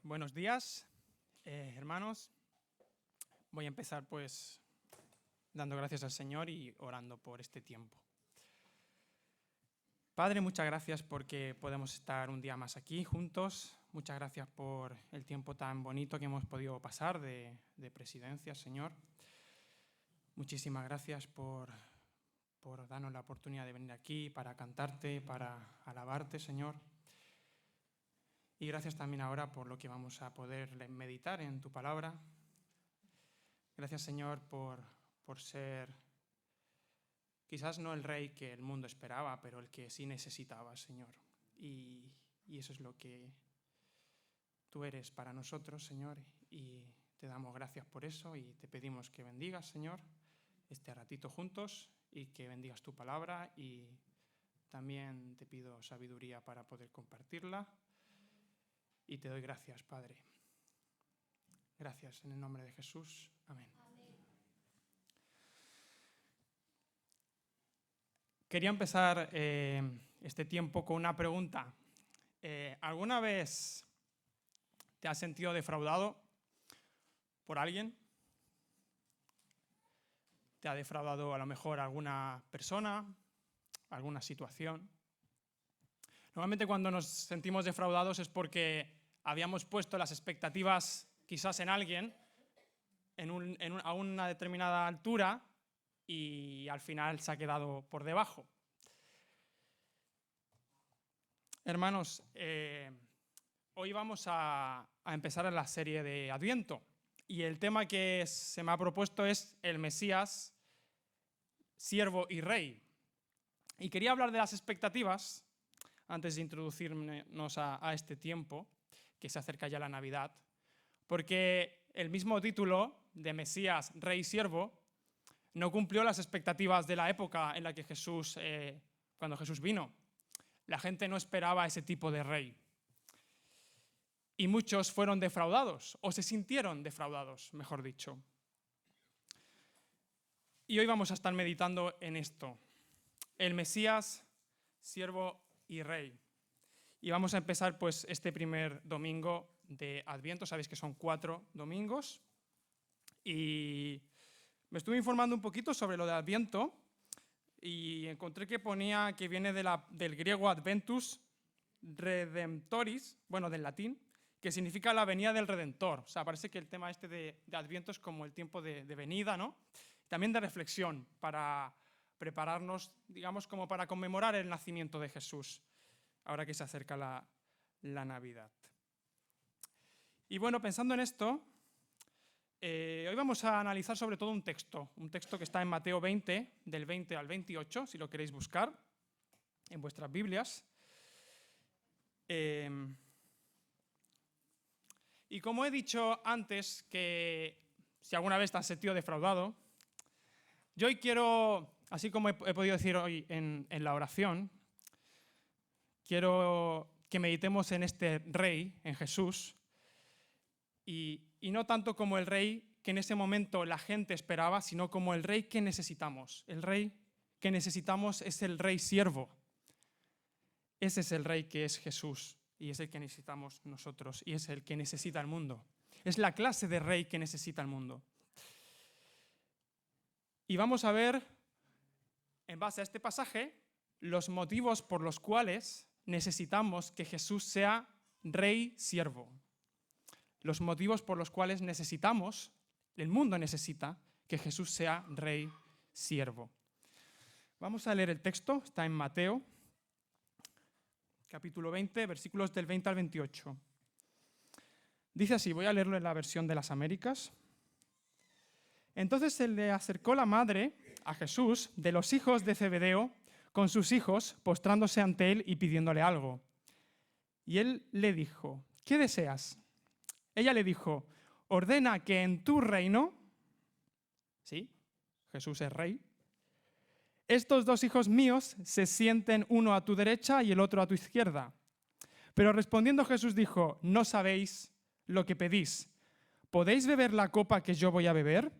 Buenos días, hermanos. Voy a empezar pues dando gracias al Señor y orando por este tiempo. Padre, muchas gracias porque podemos estar un día más aquí juntos. Muchas gracias por el tiempo tan bonito que hemos podido pasar de presidencia, Señor. Muchísimas gracias por darnos la oportunidad de venir aquí para cantarte, para alabarte, Señor. Y gracias también ahora por lo que vamos a poder meditar en tu palabra. Gracias, Señor, por ser quizás no el rey que el mundo esperaba, pero el que sí necesitaba, Señor. Y eso es lo que tú eres para nosotros, Señor, y te damos gracias por eso y te pedimos que bendigas, Señor, este ratito juntos y que bendigas tu palabra, y también te pido sabiduría para poder compartirla. Y te doy gracias, Padre. Gracias en el nombre de Jesús. Amén. Quería empezar este tiempo con una pregunta. ¿Alguna vez te has sentido defraudado por alguien? ¿Te ha defraudado a lo mejor alguna persona, alguna situación? Normalmente cuando nos sentimos defraudados es porque habíamos puesto las expectativas quizás en alguien a una determinada altura y al final se ha quedado por debajo. Hermanos, hoy vamos a empezar la serie de Adviento y el tema que se me ha propuesto es el Mesías, siervo y rey. Y quería hablar de las expectativas antes de introducirnos a este tiempo, que se acerca ya la Navidad, porque el mismo título de Mesías, Rey y Siervo, no cumplió las expectativas de la época en la que cuando Jesús vino. La gente no esperaba ese tipo de rey. Y muchos fueron defraudados, o se sintieron defraudados, mejor dicho. Y hoy vamos a estar meditando en esto, el Mesías, siervo y rey. Y vamos a empezar pues este primer domingo de Adviento. Sabéis que son 4 domingos. Y me estuve informando un poquito sobre lo de Adviento y encontré que ponía que viene del griego Adventus Redemptoris, bueno, del latín, que significa la venida del Redentor. O sea, parece que el tema este de Adviento es como el tiempo de venida, ¿no? También de reflexión para prepararnos, digamos, como para conmemorar el nacimiento de Jesús, ahora que se acerca la Navidad. Y bueno, pensando en esto, hoy vamos a analizar sobre todo un texto que está en Mateo 20, del 20 al 28, si lo queréis buscar en vuestras Biblias. Y como he dicho antes, que si alguna vez te has sentido defraudado, yo hoy quiero, así como he podido decir hoy en la oración, quiero que meditemos en este rey, en Jesús, y no tanto como el rey que en ese momento la gente esperaba, sino como el rey que necesitamos. El rey que necesitamos es el rey siervo. Ese es el rey que es Jesús, y es el que necesitamos nosotros, y es el que necesita el mundo. Es la clase de rey que necesita el mundo. Y vamos a ver, en base a este pasaje, los motivos por los cuales necesitamos que Jesús sea rey siervo. Los motivos por los cuales el mundo necesita que Jesús sea rey siervo. Vamos a leer el texto, está en Mateo, capítulo 20, versículos del 20 al 28. Dice así, voy a leerlo en la versión de las Américas. Entonces se le acercó la madre a Jesús de los hijos de Zebedeo con sus hijos, postrándose ante él y pidiéndole algo. Y él le dijo, ¿qué deseas? Ella le dijo, ordena que en tu reino, sí, Jesús es rey, estos 2 hijos míos se sienten uno a tu derecha y el otro a tu izquierda. Pero respondiendo Jesús dijo, no sabéis lo que pedís. ¿Podéis beber la copa que yo voy a beber?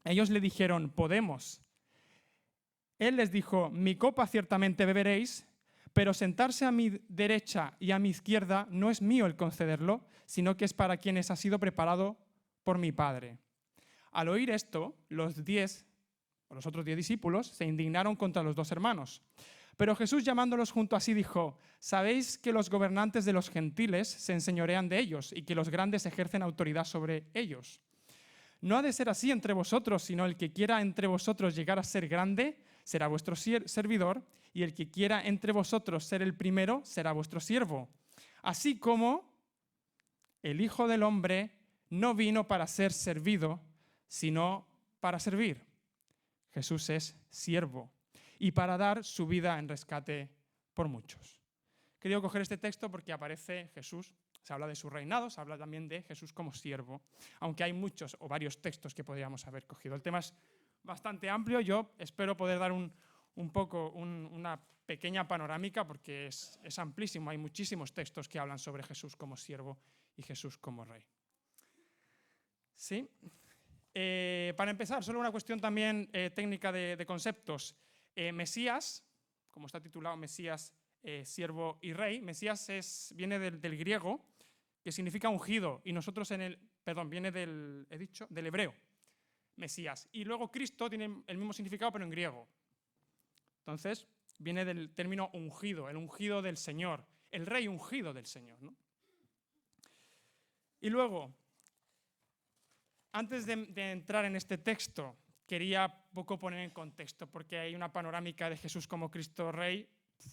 Ellos le dijeron, podemos. Él les dijo, mi copa ciertamente beberéis, Pero sentarse a mi derecha y a mi izquierda no es mío el concederlo, sino que es para quienes ha sido preparado por mi Padre. Al oír esto, los otros 10 discípulos se indignaron contra los dos hermanos. Pero Jesús, llamándolos junto a sí, dijo: «Sabéis que los gobernantes de los gentiles se enseñorean de ellos y que los grandes ejercen autoridad sobre ellos. No ha de ser así entre vosotros, sino el que quiera entre vosotros llegar a ser grande será vuestro servidor, y el que quiera entre vosotros ser el primero será vuestro siervo. Así como el Hijo del Hombre no vino para ser servido, sino para servir». Jesús es siervo y para dar su vida en rescate por muchos. He querido coger este texto porque aparece Jesús, se habla de su reinado, se habla también de Jesús como siervo, aunque hay muchos o varios textos que podríamos haber cogido. El tema es bastante amplio, yo espero poder dar una pequeña panorámica porque es amplísimo, hay muchísimos textos que hablan sobre Jesús como siervo y Jesús como rey. ¿Sí? Para empezar, solo una cuestión también técnica de conceptos. Mesías, como está titulado Mesías, siervo y rey, Mesías viene del griego, que significa ungido, y nosotros viene del hebreo, Mesías. Y luego Cristo tiene el mismo significado, pero en griego. Entonces, viene del término ungido, el ungido del Señor, el rey ungido del Señor, ¿no? Y luego, antes de entrar en este texto, quería poco poner en contexto, porque hay una panorámica de Jesús como Cristo Rey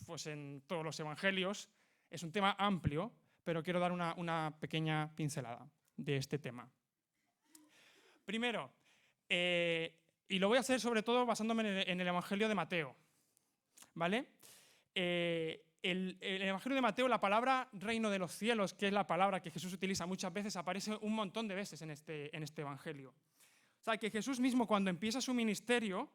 pues en todos los evangelios. Es un tema amplio, pero quiero dar una pequeña pincelada de este tema. Primero, y lo voy a hacer sobre todo basándome en el Evangelio de Mateo, ¿vale? El Evangelio de Mateo, la palabra reino de los cielos, que es la palabra que Jesús utiliza muchas veces, aparece un montón de veces en este Evangelio. O sea, que Jesús mismo, cuando empieza su ministerio,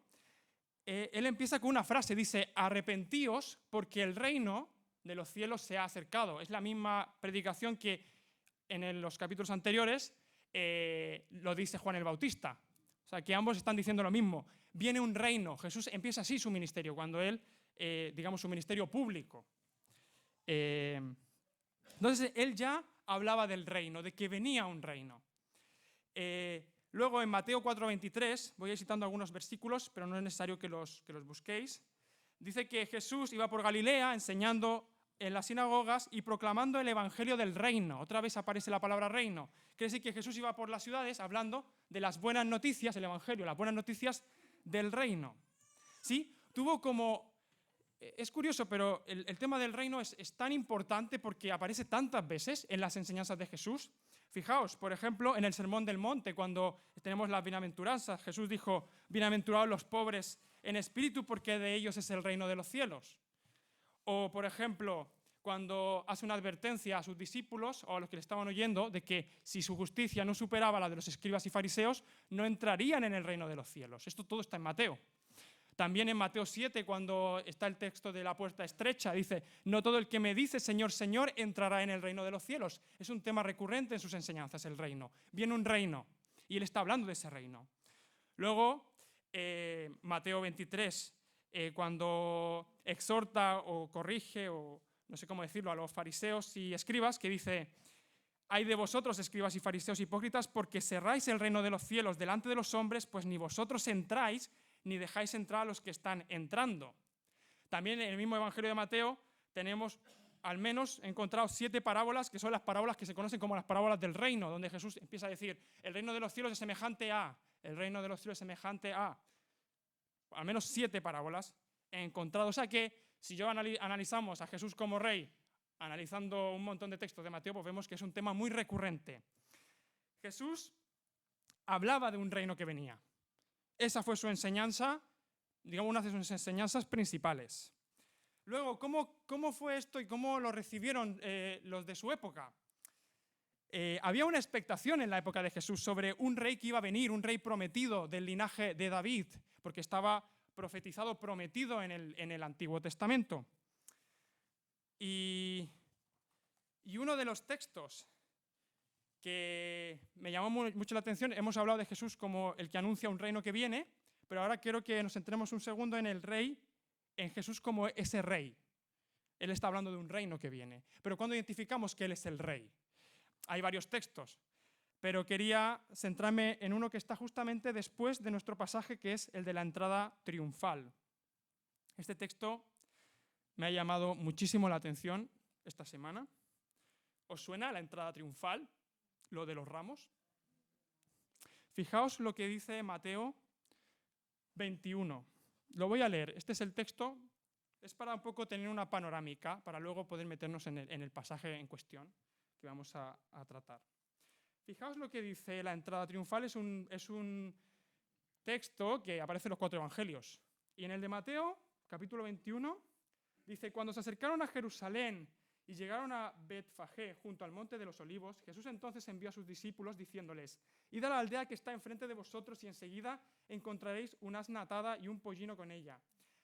él empieza con una frase, dice: «Arrepentíos porque el reino de los cielos se ha acercado». Es la misma predicación que en los capítulos anteriores lo dice Juan el Bautista. O sea, que ambos están diciendo lo mismo. Viene un reino. Jesús empieza así su ministerio, cuando él, su ministerio público. Entonces, él ya hablaba del reino, de que venía un reino. Luego, en Mateo 4:23, voy a ir citando algunos versículos, pero no es necesario que los busquéis. Dice que Jesús iba por Galilea enseñando en las sinagogas y proclamando el evangelio del reino. Otra vez aparece la palabra reino. Quiere decir que Jesús iba por las ciudades hablando de las buenas noticias, el evangelio, las buenas noticias del reino. ¿Sí? Tuvo como... Es curioso, pero el tema del reino es tan importante porque aparece tantas veces en las enseñanzas de Jesús. Fijaos, por ejemplo, en el Sermón del Monte, cuando tenemos las bienaventuranzas, Jesús dijo: «Bienaventurados los pobres en espíritu, porque de ellos es el reino de los cielos». O, por ejemplo, cuando hace una advertencia a sus discípulos o a los que le estaban oyendo de que si su justicia no superaba la de los escribas y fariseos, no entrarían en el reino de los cielos. Esto todo está en Mateo. También en Mateo 7, cuando está el texto de la puerta estrecha, dice: «No todo el que me dice Señor, Señor entrará en el reino de los cielos». Es un tema recurrente en sus enseñanzas, el reino. Viene un reino y él está hablando de ese reino. Luego, Mateo 23, cuando exhorta o corrige, o no sé cómo decirlo, a los fariseos y escribas, que dice: «Ay de vosotros, escribas y fariseos hipócritas, porque cerráis el reino de los cielos delante de los hombres, pues ni vosotros entráis, ni dejáis entrar a los que están entrando». También en el mismo Evangelio de Mateo tenemos al menos encontrado 7 parábolas, que son las parábolas que se conocen como las parábolas del reino, donde Jesús empieza a decir: «El reino de los cielos es semejante a», «el reino de los cielos es semejante a». Al menos 7 parábolas he encontrado. O sea que si yo analizamos a Jesús como rey, analizando un montón de textos de Mateo, pues vemos que es un tema muy recurrente. Jesús hablaba de un reino que venía. Esa fue su enseñanza, digamos, una de sus enseñanzas principales. Luego, ¿cómo fue esto y cómo lo recibieron los de su época? Había una expectación en la época de Jesús sobre un rey que iba a venir, un rey prometido del linaje de David, porque estaba profetizado, prometido en el Antiguo Testamento. Y uno de los textos que me llamó mucho la atención, hemos hablado de Jesús como el que anuncia un reino que viene, pero ahora quiero que nos centremos un segundo en el rey, en Jesús como ese rey. Él está hablando de un reino que viene. Pero ¿cuándo identificamos que Él es el rey? Hay varios textos, pero quería centrarme en uno que está justamente después de nuestro pasaje, que es el de la entrada triunfal. Este texto me ha llamado muchísimo la atención esta semana. ¿Os suena la entrada triunfal? Lo de los ramos. Fijaos lo que dice Mateo 21. Lo voy a leer. Este es el texto. Es para un poco tener una panorámica, para luego poder meternos en el pasaje en cuestión que vamos a tratar. Fijaos lo que dice la entrada triunfal. Es un texto que aparece en los 4 evangelios. Y en el de Mateo, capítulo 21, dice: cuando se acercaron a Jerusalén y llegaron a Betfagé, junto al monte de los olivos, Jesús entonces envió a sus discípulos diciéndoles: id a la aldea que está enfrente de vosotros y enseguida encontraréis una asna atada y un pollino con ella.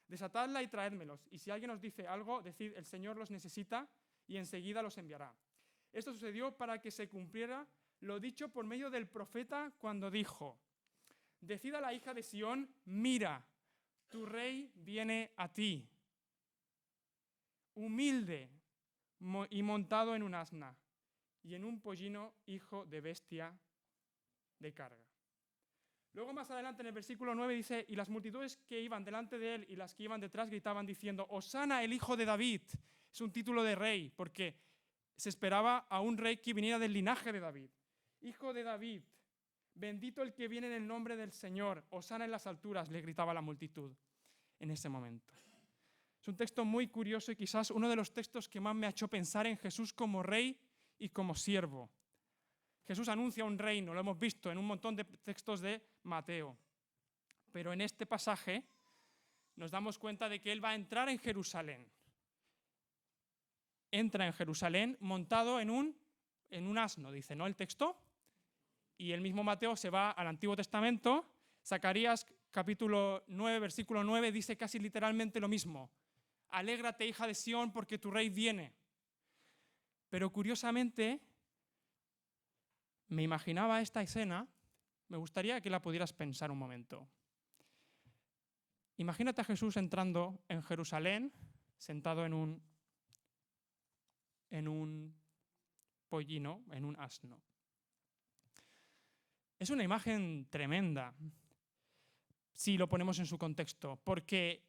Desatadla y traédmelos, y si alguien os dice algo, decid: el Señor los necesita, y enseguida los enviará. Esto sucedió para que se cumpliera lo dicho por medio del profeta cuando dijo: decid a la hija de Sión, mira, tu rey viene a ti, humilde y montado en un asna, y en un pollino, hijo de bestia de carga. Luego más adelante en el versículo 9 dice: y las multitudes que iban delante de él y las que iban detrás gritaban diciendo: Hosana, el hijo de David. Es un título de rey, porque se esperaba a un rey que viniera del linaje de David. Hijo de David, bendito el que viene en el nombre del Señor, hosana en las alturas, le gritaba la multitud en ese momento. Es un texto muy curioso y quizás uno de los textos que más me ha hecho pensar en Jesús como rey y como siervo. Jesús anuncia un reino, lo hemos visto en un montón de textos de Mateo. Pero en este pasaje nos damos cuenta de que Él va a entrar en Jerusalén. Entra en Jerusalén montado en un asno, dice, ¿no? El texto. Y el mismo Mateo se va al Antiguo Testamento. Zacarías capítulo 9, versículo 9, dice casi literalmente lo mismo. Alégrate, hija de Sión, porque tu rey viene. Pero curiosamente, me imaginaba esta escena, me gustaría que la pudieras pensar un momento. Imagínate a Jesús entrando en Jerusalén, sentado en un pollino, en un asno. Es una imagen tremenda, si lo ponemos en su contexto, porque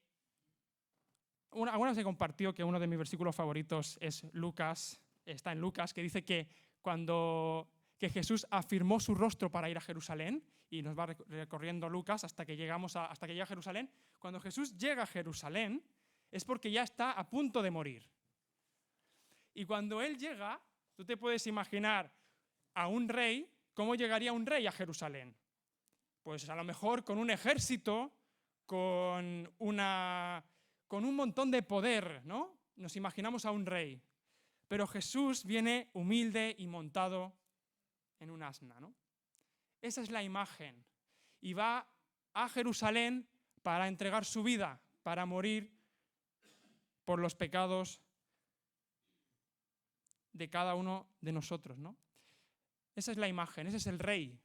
alguna vez he compartido que uno de mis versículos favoritos es Lucas, está en Lucas, que dice que que Jesús afirmó su rostro para ir a Jerusalén, y nos va recorriendo Lucas hasta que llega a Jerusalén. Cuando Jesús llega a Jerusalén es porque ya está a punto de morir. Y cuando Él llega, tú te puedes imaginar a un rey. ¿Cómo llegaría un rey a Jerusalén? Pues a lo mejor con un ejército, con un montón de poder, ¿no? Nos imaginamos a un rey. Pero Jesús viene humilde y montado en un asna, ¿no? Esa es la imagen. Y va a Jerusalén para entregar su vida, para morir por los pecados de cada uno de nosotros, ¿no? Esa es la imagen, ese es el rey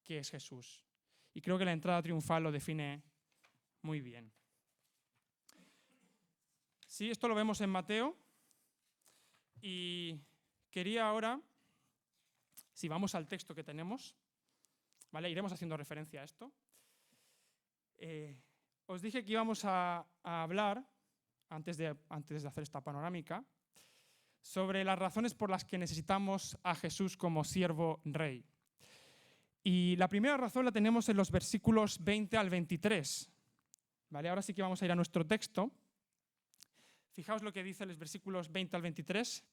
que es Jesús. Y creo que la entrada triunfal lo define muy bien. Sí, esto lo vemos en Mateo. Y quería ahora, si vamos al texto que tenemos, ¿vale? Iremos haciendo referencia a esto. Os dije que íbamos a hablar, antes de hacer esta panorámica, sobre las razones por las que necesitamos a Jesús como siervo rey. Y la primera razón la tenemos en los versículos 20 al 23. ¿Vale? Ahora sí que vamos a ir a nuestro texto. Fijaos lo que dice los versículos 20 al 23.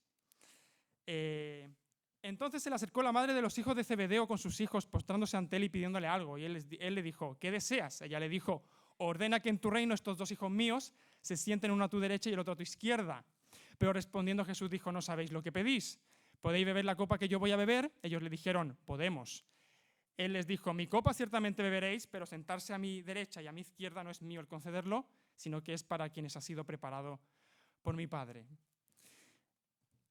Entonces se le acercó la madre de los hijos de Zebedeo con sus hijos, postrándose ante él y pidiéndole algo. Y él le dijo: ¿qué deseas? Ella le dijo: ordena que en tu reino estos 2 hijos míos se sienten uno a tu derecha y el otro a tu izquierda. Pero respondiendo Jesús dijo: no sabéis lo que pedís. ¿Podéis beber la copa que yo voy a beber? Ellos le dijeron: podemos. Él les dijo: mi copa ciertamente beberéis, pero sentarse a mi derecha y a mi izquierda no es mío el concederlo, sino que es para quienes ha sido preparado por mi Padre.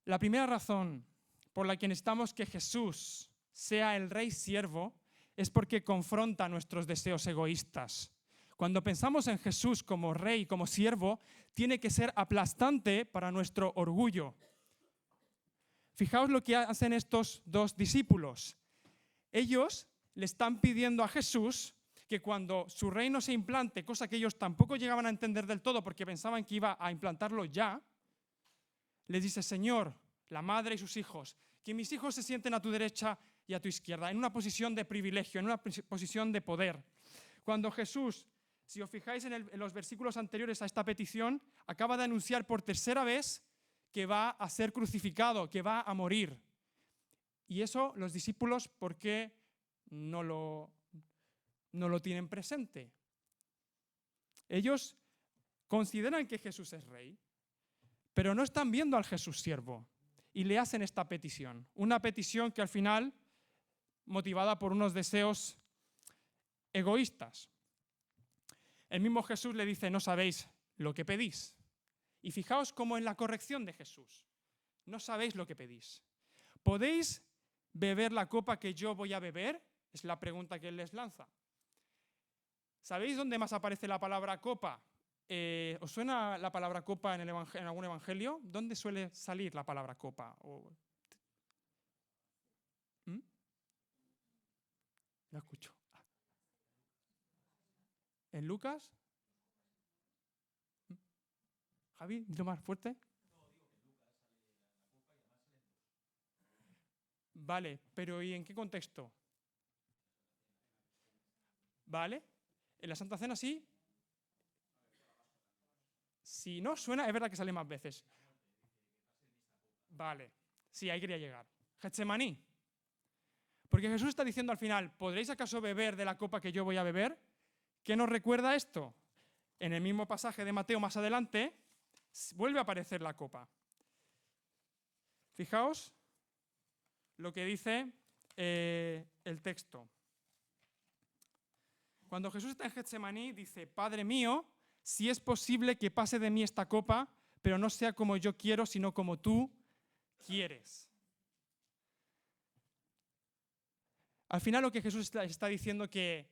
La primera razón por la que necesitamos que Jesús sea el rey siervo es porque confronta nuestros deseos egoístas. Cuando pensamos en Jesús como rey, como siervo, tiene que ser aplastante para nuestro orgullo. Fijaos lo que hacen estos dos discípulos. Ellos le están pidiendo a Jesús que cuando su reino se implante, cosa que ellos tampoco llegaban a entender del todo porque pensaban que iba a implantarlo ya, les dice: Señor, la madre y sus hijos, que mis hijos se sienten a tu derecha y a tu izquierda, en una posición de privilegio, en una posición de poder. Cuando Jesús, si os fijáis en los versículos anteriores a esta petición, acaba de anunciar por tercera vez que va a ser crucificado, que va a morir. Y eso los discípulos, ¿por qué no lo tienen presente? Ellos consideran que Jesús es rey, pero no están viendo al Jesús siervo y le hacen esta petición. Una petición que al final, motivada por unos deseos egoístas. El mismo Jesús le dice: no sabéis lo que pedís. Y fijaos cómo en la corrección de Jesús: no sabéis lo que pedís. ¿Podéis beber la copa que yo voy a beber? Es la pregunta que él les lanza. ¿Sabéis dónde más aparece la palabra copa? ¿Os suena la palabra copa en algún evangelio? ¿Dónde suele salir la palabra copa? No escucho. ¿En Lucas? Javi, dilo más fuerte. Vale, pero ¿y en qué contexto? Vale, en la Santa Cena sí. Si no suena, es verdad que sale más veces. Vale, sí, ahí quería llegar. Getsemaní. Porque Jesús está diciendo al final: ¿podréis acaso beber de la copa que yo voy a beber? ¿Qué nos recuerda esto? En el mismo pasaje de Mateo más adelante, vuelve a aparecer la copa. Fijaos lo que dice el texto. Cuando Jesús está en Getsemaní, dice: Padre mío, si es posible que pase de mí esta copa, pero no sea como yo quiero, sino como tú quieres. Al final lo que Jesús está diciendo que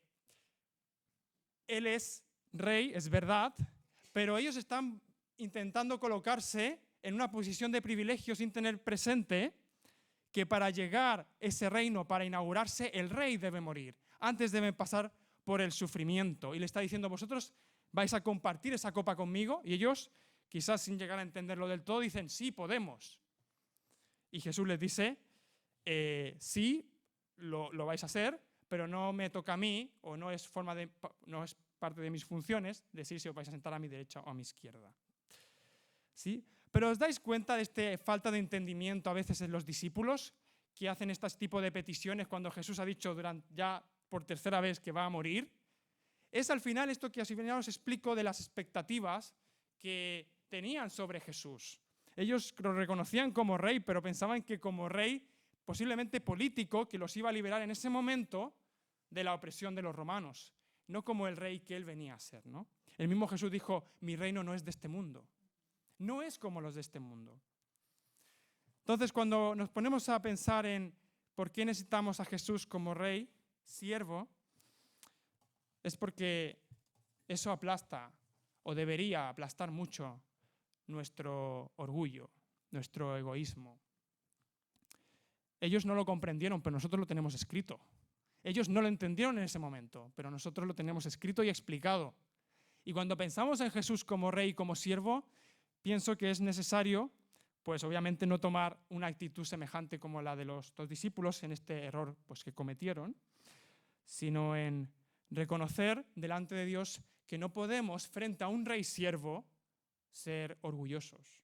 Él es rey, es verdad, pero ellos están intentando colocarse en una posición de privilegio sin tener presente que para llegar ese reino, para inaugurarse, el rey debe morir. Antes debe pasar por el sufrimiento. Y le está diciendo: vosotros vais a compartir esa copa conmigo. Y ellos, quizás sin llegar a entenderlo del todo, dicen: sí, podemos. Y Jesús les dice: sí, lo vais a hacer, pero no me toca a mí, o no es parte de mis funciones decir si os vais a sentar a mi derecha o a mi izquierda. ¿Sí? Pero ¿os dais cuenta de esta falta de entendimiento a veces en los discípulos que hacen este tipo de peticiones cuando Jesús ha dicho ya por tercera vez que va a morir? Es al final esto que al final os explico de las expectativas que tenían sobre Jesús. Ellos lo reconocían como rey, pero pensaban que como rey posiblemente político, que los iba a liberar en ese momento de la opresión de los romanos, no como el rey que él venía a ser, ¿no? El mismo Jesús dijo: mi reino no es de este mundo, no es como los de este mundo. Entonces, cuando nos ponemos a pensar en por qué necesitamos a Jesús como rey, siervo, es porque eso aplasta, o debería aplastar mucho, nuestro orgullo, nuestro egoísmo. Ellos no lo comprendieron, pero nosotros lo tenemos escrito. Ellos no lo entendieron en ese momento, pero nosotros lo tenemos escrito y explicado. Y cuando pensamos en Jesús como rey y como siervo, pienso que es necesario, pues obviamente no tomar una actitud semejante como la de los dos discípulos en este error pues, que cometieron, sino en reconocer delante de Dios que no podemos, frente a un rey siervo, ser orgullosos.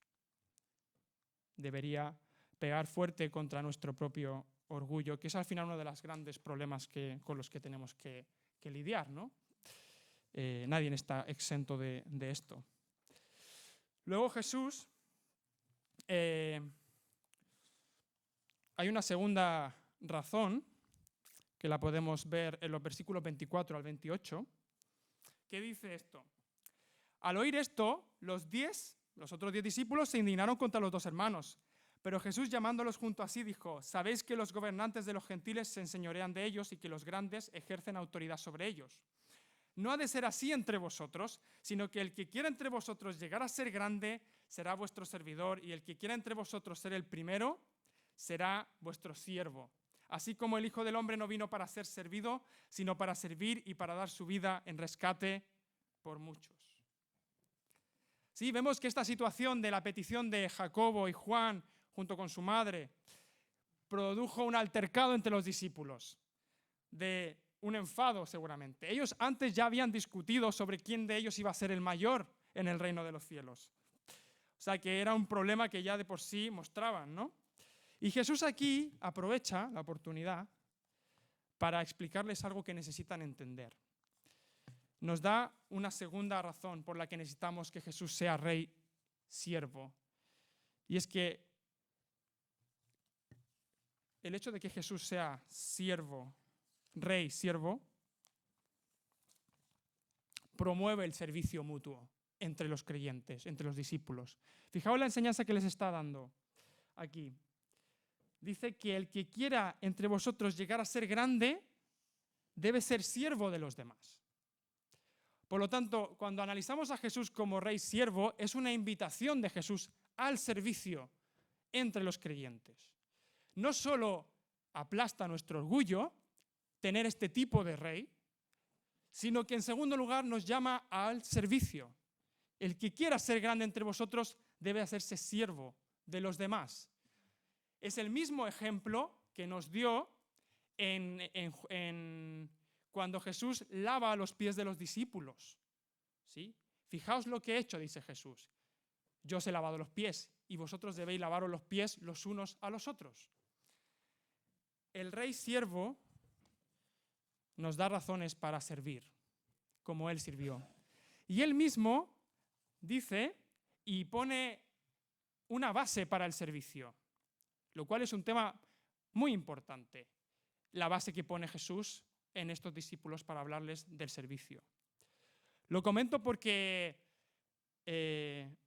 Debería pegar fuerte contra nuestro propio orgullo, que es al final uno de los grandes problemas con los que tenemos que lidiar, ¿no? Nadie está exento de esto. Luego Jesús, hay una segunda razón que la podemos ver en los versículos 24 al 28, que dice esto: al oír esto, los otros 10 discípulos se indignaron contra los dos hermanos. Pero Jesús, llamándolos junto a sí, dijo: sabéis que los gobernantes de los gentiles se enseñorean de ellos y que los grandes ejercen autoridad sobre ellos. No ha de ser así entre vosotros, sino que el que quiera entre vosotros llegar a ser grande será vuestro servidor, y el que quiera entre vosotros ser el primero será vuestro siervo. Así como el Hijo del Hombre no vino para ser servido, sino para servir y para dar su vida en rescate por muchos. Sí, vemos que esta situación de la petición de Jacobo y Juan junto con su madre produjo un altercado entre los discípulos, de un enfado seguramente. Ellos antes ya habían discutido sobre quién de ellos iba a ser el mayor en el reino de los cielos. O sea que era un problema que ya de por sí mostraban, ¿no? Y Jesús aquí aprovecha la oportunidad para explicarles algo que necesitan entender. Nos da una segunda razón por la que necesitamos que Jesús sea rey siervo. Y es que el hecho de que Jesús sea siervo, rey siervo, promueve el servicio mutuo entre los creyentes, entre los discípulos. Fijaos la enseñanza que les está dando aquí. Dice que el que quiera entre vosotros llegar a ser grande debe ser siervo de los demás. Por lo tanto, cuando analizamos a Jesús como rey siervo, es una invitación de Jesús al servicio entre los creyentes. No solo aplasta nuestro orgullo tener este tipo de rey, sino que en segundo lugar nos llama al servicio. El que quiera ser grande entre vosotros debe hacerse siervo de los demás. Es el mismo ejemplo que nos dio cuando Jesús lava los pies de los discípulos. ¿Sí? Fijaos lo que he hecho, dice Jesús. Yo os he lavado los pies y vosotros debéis lavaros los pies los unos a los otros. El rey siervo nos da razones para servir, como él sirvió. Y él mismo dice y pone una base para el servicio, lo cual es un tema muy importante, la base que pone Jesús en estos discípulos para hablarles del servicio. Lo comento porque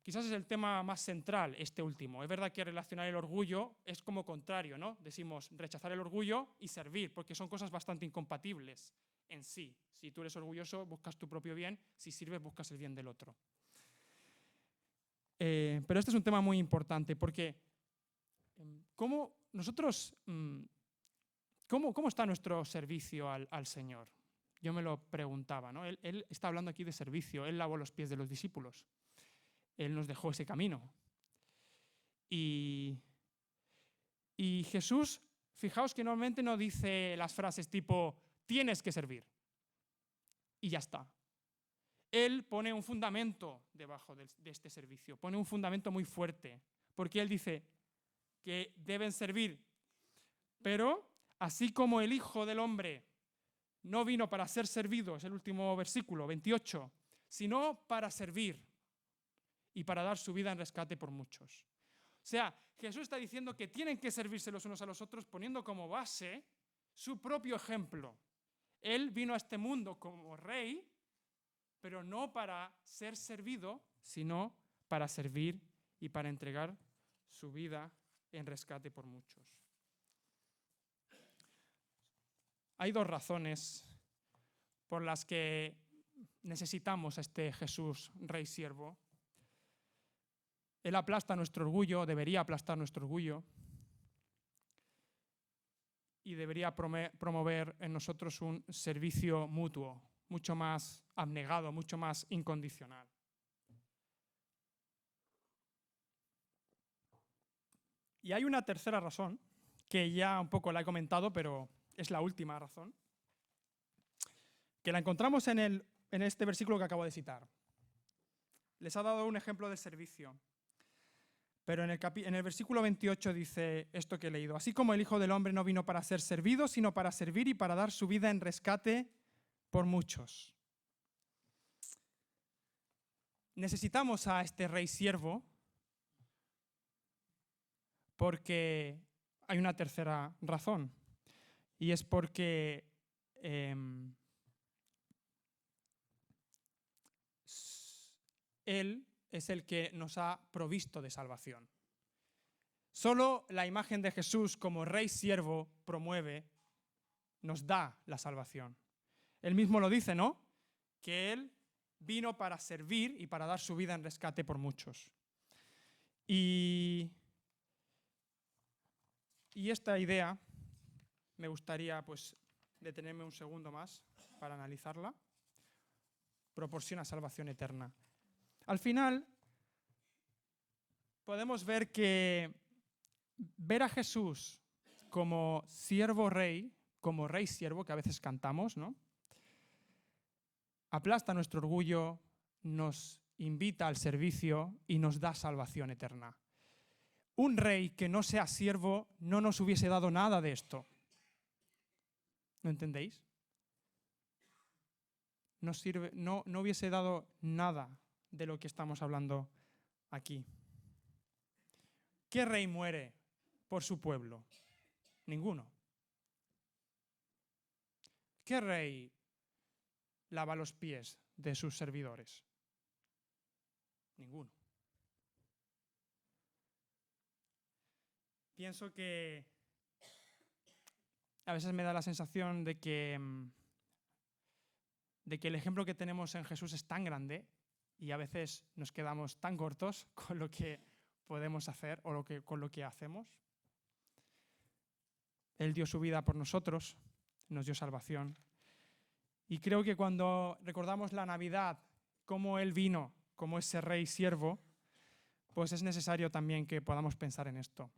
quizás es el tema más central, este último. Es verdad que relacionar el orgullo es como contrario, ¿no? Decimos rechazar el orgullo y servir, porque son cosas bastante incompatibles en sí. Si tú eres orgulloso, buscas tu propio bien, si sirves, buscas el bien del otro. Pero este es un tema muy importante, porque ¿cómo está nuestro servicio al Señor? Yo me lo preguntaba, ¿no? Él está hablando aquí de servicio, él lavó los pies de los discípulos, él nos dejó ese camino. Y Jesús, fijaos que normalmente no dice las frases tipo, tienes que servir, y ya está. Él pone un fundamento debajo de este servicio, pone un fundamento muy fuerte, porque él dice que deben servir, pero así como el Hijo del Hombre no vino para ser servido, es el último versículo, 28, sino para servir y para dar su vida en rescate por muchos. O sea, Jesús está diciendo que tienen que servirse los unos a los otros, poniendo como base su propio ejemplo. Él vino a este mundo como rey, pero no para ser servido, sino para servir y para entregar su vida en rescate por muchos. Hay dos razones por las que necesitamos a este Jesús, rey siervo. Él aplasta nuestro orgullo, debería aplastar nuestro orgullo, y debería promover en nosotros un servicio mutuo, mucho más abnegado, mucho más incondicional. Y hay una tercera razón, que ya un poco la he comentado, pero es la última razón, que la encontramos en este versículo que acabo de citar. Les ha dado un ejemplo de servicio, pero en el versículo 28 dice esto que he leído: así como el Hijo del Hombre no vino para ser servido, sino para servir y para dar su vida en rescate por muchos. Necesitamos a este rey siervo porque hay una tercera razón, y es porque Él es el que nos ha provisto de salvación. Solo la imagen de Jesús como rey siervo promueve, nos da la salvación. Él mismo lo dice, ¿no? que Él vino para servir y para dar su vida en rescate por muchos. Y esta idea me gustaría pues detenerme un segundo más para analizarla. Proporciona salvación eterna. Al final, podemos ver que ver a Jesús como siervo rey, como rey siervo, que a veces cantamos, ¿no? Aplasta nuestro orgullo, nos invita al servicio y nos da salvación eterna. Un rey que no sea siervo no nos hubiese dado nada de esto. ¿No entendéis? No hubiese dado nada de lo que estamos hablando aquí. ¿Qué rey muere por su pueblo? Ninguno. ¿Qué rey lava los pies de sus servidores? Ninguno. Pienso que a veces me da la sensación de que el ejemplo que tenemos en Jesús es tan grande y a veces nos quedamos tan cortos con lo que podemos hacer o con lo que hacemos. Él dio su vida por nosotros, nos dio salvación. Y creo que cuando recordamos la Navidad, cómo Él vino como ese rey siervo, pues es necesario también que podamos pensar en esto.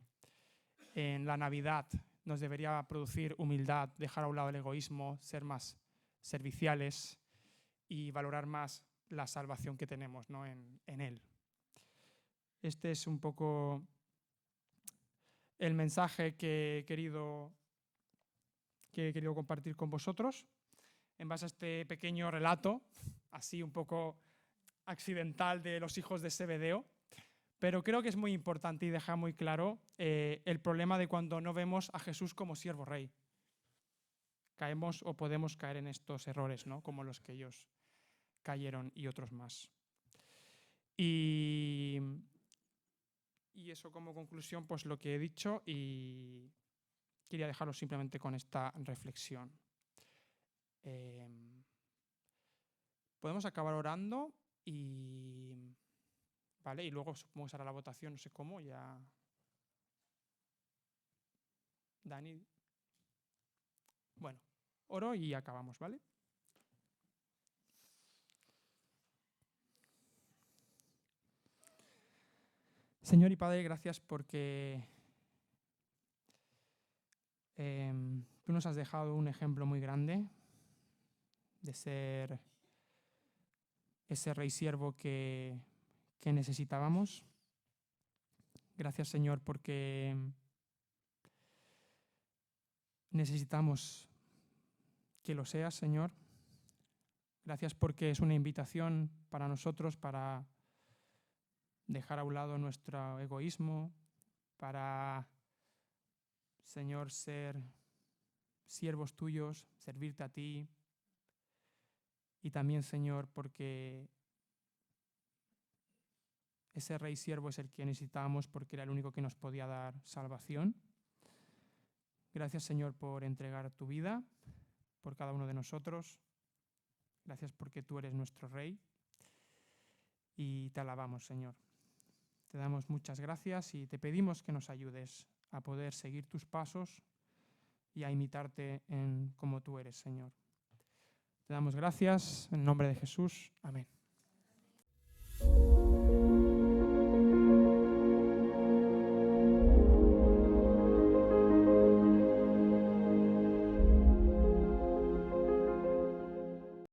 En la Navidad nos debería producir humildad, dejar a un lado el egoísmo, ser más serviciales y valorar más la salvación que tenemos, ¿no? en Él. Este es un poco el mensaje que he querido compartir con vosotros en base a este pequeño relato, así un poco accidental, de los hijos de Zebedeo, pero creo que es muy importante y deja muy claro el problema de cuando no vemos a Jesús como siervo rey. Caemos o podemos caer en estos errores, ¿no? Como los que ellos cayeron y otros más. Y eso como conclusión, pues lo que he dicho, y quería dejarlo simplemente con esta reflexión. Podemos acabar orando ¿vale? Y luego supongo que será la votación, no sé cómo, ya. Dani. Bueno, oro y acabamos, ¿vale? Señor y Padre, gracias porque tú nos has dejado un ejemplo muy grande de ser ese rey siervo que necesitábamos. Gracias, Señor, porque necesitamos que lo seas, Señor. Gracias porque es una invitación para nosotros para dejar a un lado nuestro egoísmo, para, Señor, ser siervos tuyos, servirte a ti. Y también, Señor, porque ese rey siervo es el que necesitábamos porque era el único que nos podía dar salvación. Gracias, Señor, por entregar tu vida por cada uno de nosotros. Gracias porque tú eres nuestro rey. Y te alabamos, Señor. Te damos muchas gracias y te pedimos que nos ayudes a poder seguir tus pasos y a imitarte en como tú eres, Señor. Te damos gracias en nombre de Jesús. Amén.